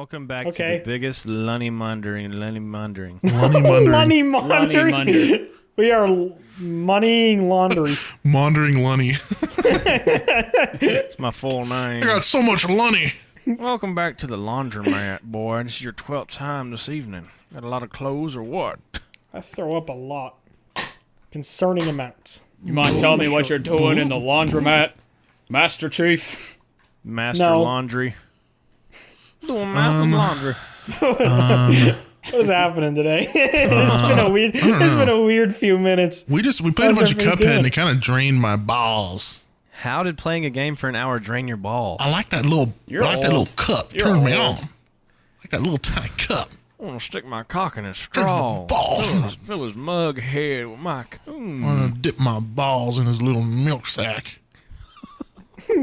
Welcome back to the biggest lunny mundering. Lunny Mundering. We are moneying laundry. Maundering Lunny. It's my full name. I got so much Lunny. Welcome back to the laundromat, boy. This is your 12th time this evening. Got a lot of clothes or what? I throw up a lot. Concerning amounts. You mind telling me what you're doing in the laundromat, Master Chief? Master Laundry. Doing laundry. What's happening today? It's been a weird few minutes. We played a bunch of Cuphead and it kind of drained my balls. How did playing a game for an hour drain your balls? I like that little cup. Turns me on. I like that little tiny cup. I want to stick my cock in a straw. Fill his mug head with my I want to dip my balls in his little milk sack.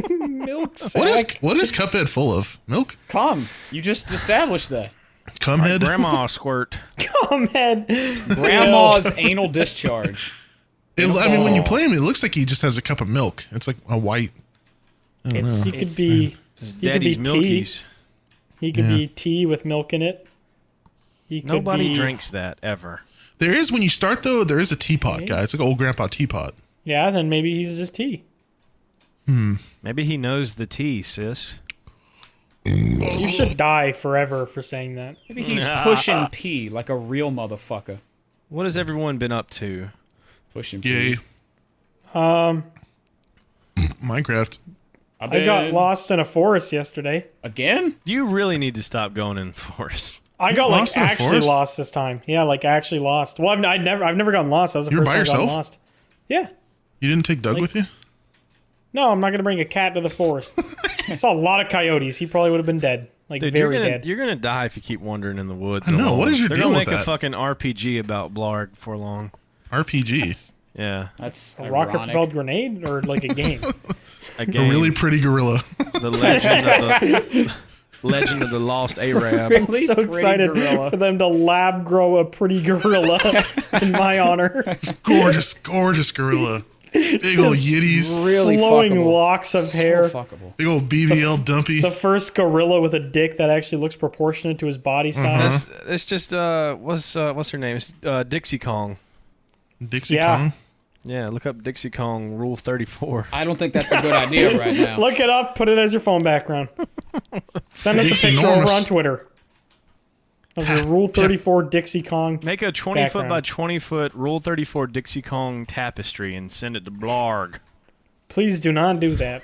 Milk sack? What is Cuphead full of? Milk? Cum. You just established that. Cumhead? Grandma squirt. Cumhead. Grandma's anal discharge. I mean, when you play him, it looks like he just has a cup of milk. It's like a white. I don't know. He could be Daddy's Milkies. He could be tea with milk in it. Nobody drinks that ever. There is, when you start though, there is a teapot guy. It's like an old grandpa teapot. Yeah, then maybe he's just tea. Maybe he knows the tea, sis. You should die forever for saying that. Maybe he's pushing P like a real motherfucker. What has everyone been up to? Pushing P. Yay. Minecraft. I got lost in a forest yesterday. Again? You really need to stop going in the forest. I got actually lost this time. Yeah, actually lost. Well, I've never gotten lost. That was the first time I got lost. Yeah. You didn't take Doug with you? No, I'm not gonna bring a cat to the forest. I saw a lot of coyotes. He probably would have been dead. Dude, very dead. You're gonna die if you keep wandering in the woods. I know. What is your deal with that? They're gonna make a fucking RPG about Blarg for long. RPG? Yeah. That's a rocket-propelled grenade or like a game? A game. A really pretty gorilla. The Legend of the Lost Arab. I'm so excited for them to lab grow a pretty gorilla in my honor. Gorgeous gorilla. Big old yitties. Really flowing fuckable. Locks of hair. So fuckable. Big old BVL dumpy. The first gorilla with a dick that actually looks proportionate to his body size. It's just what's her name? It's Dixie Kong. Dixie Kong? Yeah, look up Dixie Kong Rule 34. I don't think that's a good idea right now. Look it up, put it as your phone background. Send us a picture over on Twitter of the Rule 34 Dixie Kong. Make a 20-foot by 20-foot Rule 34 Dixie Kong tapestry and send it to Blarg. Please do not do that.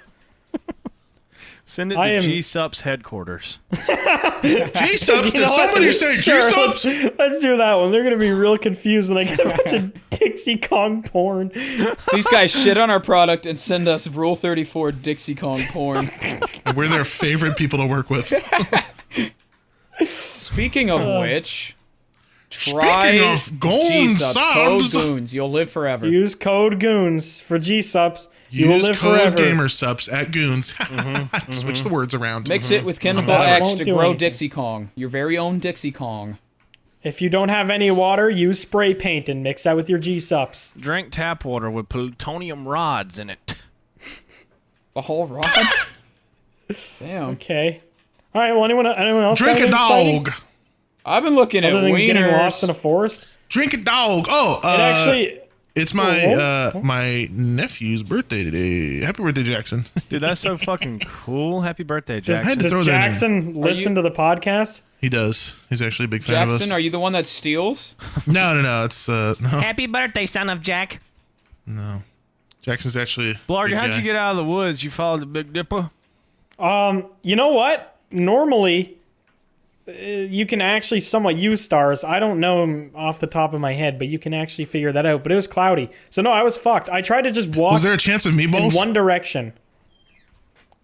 Send it to G-Sup's headquarters. G-Sup's? Did somebody say G-Sup's? Let's do that one. They're going to be real confused when they get a bunch of Dixie Kong porn. These guys shit on our product and send us Rule 34 Dixie Kong porn. We're their favorite people to work with. Speaking of which, try G-Sup's code Goons. You'll live forever. Use code Goons for G-Sup's. You will live code forever. GamerSups at Goons. Switch the words around. Mix it with Chemical X to grow Dixie Kong. Your very own Dixie Kong. If you don't have any water, use spray paint and mix that with your G-Sup's. Drink tap water with plutonium rods in it. The whole rod? Damn. Okay. All right, well, anyone else? Drink a dog. I've been looking at wieners. Getting lost in a forest? Drink a dog. Oh, it's my nephew's birthday today. Happy birthday, Jackson. Dude, that's so fucking cool. Happy birthday, Jackson. Does Jackson listen to the podcast? He does. He's actually a big fan of us. Jackson, are you the one that steals? No. It's no. Happy birthday, son of Jack. No. Jackson's actually Blarg, how'd you get out of the woods? You followed the Big Dipper? You know what? Normally, you can actually somewhat use stars. I don't know them off the top of my head, but you can actually figure that out. But it was cloudy. So no, I was fucked. I tried to just walk. Was there a chance of meatballs? In one direction.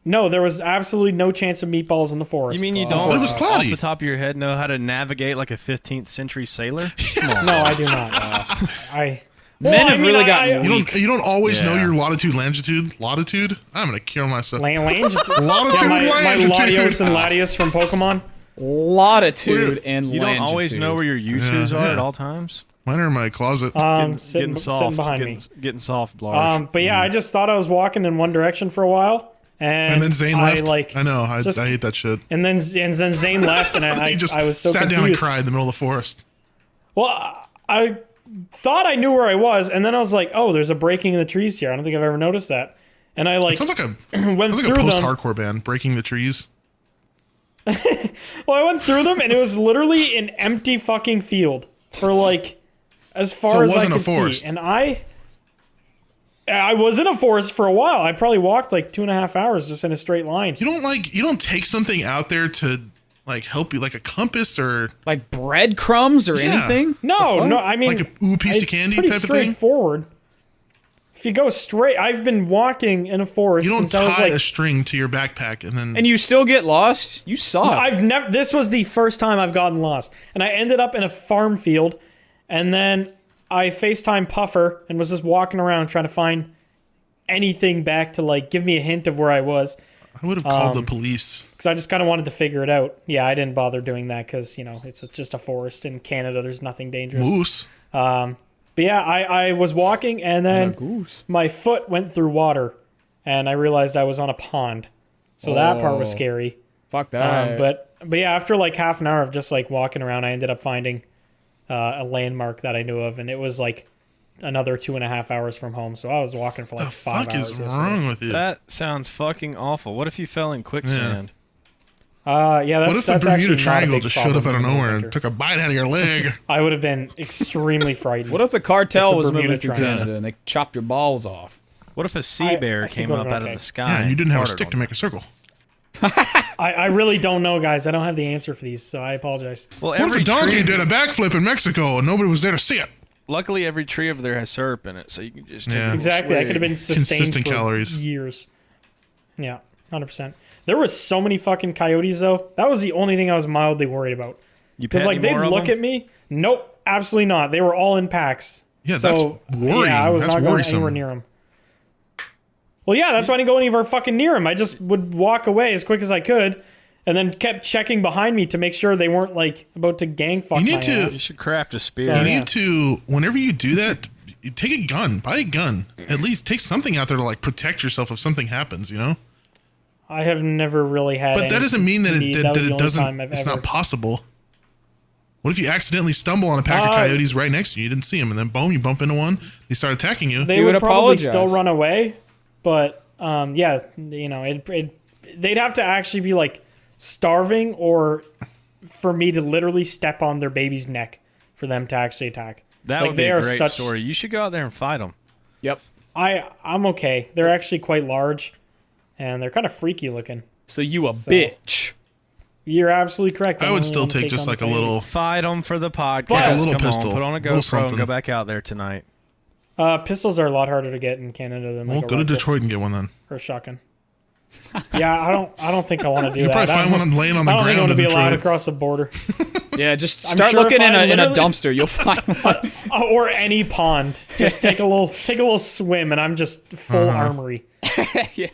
No, there was absolutely no chance of meatballs in the forest. You mean you don't, it was cloudy. off the top of your head, know how to navigate like a 15th century sailor? Come on. No, I do not. Men have really gotten weak. You don't always know your latitude, longitude, latitude. I'm gonna kill myself. Longitude. Latitude, my longitude. Latios and Latios from Pokemon. Latitude and longitude. You don't always know where your U2s are at all times. Mine are in my closet. Sitting behind me. Getting soft, Blarg. But yeah, I just thought I was walking in one direction for a while, And then Zane left. Like, I know. I just- hate that shit. and then Zane left, and He just I was so sat confused. down and cried in the middle of the forest. Well, I thought I knew where I was, and then I was like, "Oh, there's a breaking in the trees here. I don't think I've ever noticed that." And I like Sounds like a went sounds like through a them. post-hardcore band, Breaking the Trees. Well, I went through them, and it was literally an empty fucking field for like as far So it as I wasn't a could forest. see. And I was in a forest for a while. I probably walked like 2.5 hours just in a straight line. You don't take something out there to like help you, like a compass or Like breadcrumbs or Yeah. anything? No, no. I mean, like a piece of it's candy pretty type of thing. straightforward. If you go straight, I've been walking in a forest You don't since I was tie like a string to your backpack and then And you still get lost? You suck. I've never. This was the first time I've gotten lost, and I ended up in a farm field, and then I FaceTime Puffer and was just walking around trying to find anything back to like give me a hint of where I was, I would have called the police. because I just kind of wanted to figure it out. Yeah, I didn't bother doing that because it's just a forest in Canada. There's nothing dangerous. Moose. But yeah, I was walking, and then goose. my foot went through water, and I realized I was on a pond. So that part was Oh. scary. Fuck that. But yeah, after like half an hour of just like walking around, I ended up finding a landmark that I knew of, and it was like another 2.5 hours from home. So I was walking for like The 5 fuck hours. is yesterday. wrong with you? That sounds fucking awful. What if you fell in quicksand? Yeah, that's What if the that's Bermuda actually not a Triangle big just showed up out problem of in nowhere winter. and took a bite out of your leg? I would have been extremely frightened. What if the cartel the was Bermuda moving through Triangle. Canada and they chopped your balls off? What if a sea bear I think came we're up out okay. of the sky? Yeah, and you didn't have a farted stick on to you? make a circle. I really don't know, guys. I don't have the answer for these, so I apologize. Well, What if every a donkey tree, did a backflip in Mexico and nobody was there to see it? luckily every tree over there has syrup in it, so you can just take Yeah. a little Exactly. I swig. could have been sustained Consistent for calories. years. Yeah, 100%. There was so many fucking coyotes, though. That was the only thing I was mildly worried about. You Because pet like any they'd more of look them? at me. Nope, absolutely not. They were all in packs. Yeah, So, that's worrying. Yeah, I was That's not going worrisome. anywhere near them. Well, yeah, that's why I didn't go anywhere fucking near them. I just would walk away as quick as I could, and then kept checking behind me to make sure they weren't like about to gang fuck You need my to- ass. You should craft a spear. So- You Yeah. need to, whenever you do that, you take a gun. Buy a gun. At least take something out there to like protect yourself if something happens, you know? I have never really had. But that any doesn't mean that need. it, That was that the it only time doesn't, I've it's ever- not possible. What if you accidentally stumble on a pack of coyotes right next to you? You didn't see them, and then boom, you bump into one. They start attacking you. They You would would probably apologize. still run away, but yeah, they'd have to actually be like starving, or for me to literally step on their baby's neck for them to actually attack. That Like, would be they a are great such- story. You should go out there and fight them. Yep. I'm okay. They're actually quite large, and they're kind of freaky looking. So you a bitch. You're absolutely correct. I I'm would only still gonna take just on like the a coyote. little. Fight them for the podcast. Like a little Come pistol, on, put on a little GoPro something. and go back out there tonight. Pistols are a lot harder to get in Canada than Well, like a go to rifle Detroit and get one then. or a shotgun. Yeah, I don't think I want to do You that. probably find one laying on the I don't think I ground want to in be allowed Detroit. across the border. Yeah, just I'm start sure looking if I in a literally- dumpster. You'll find one. Or any pond. Just take a little swim, and I'm just full armory. Yeah.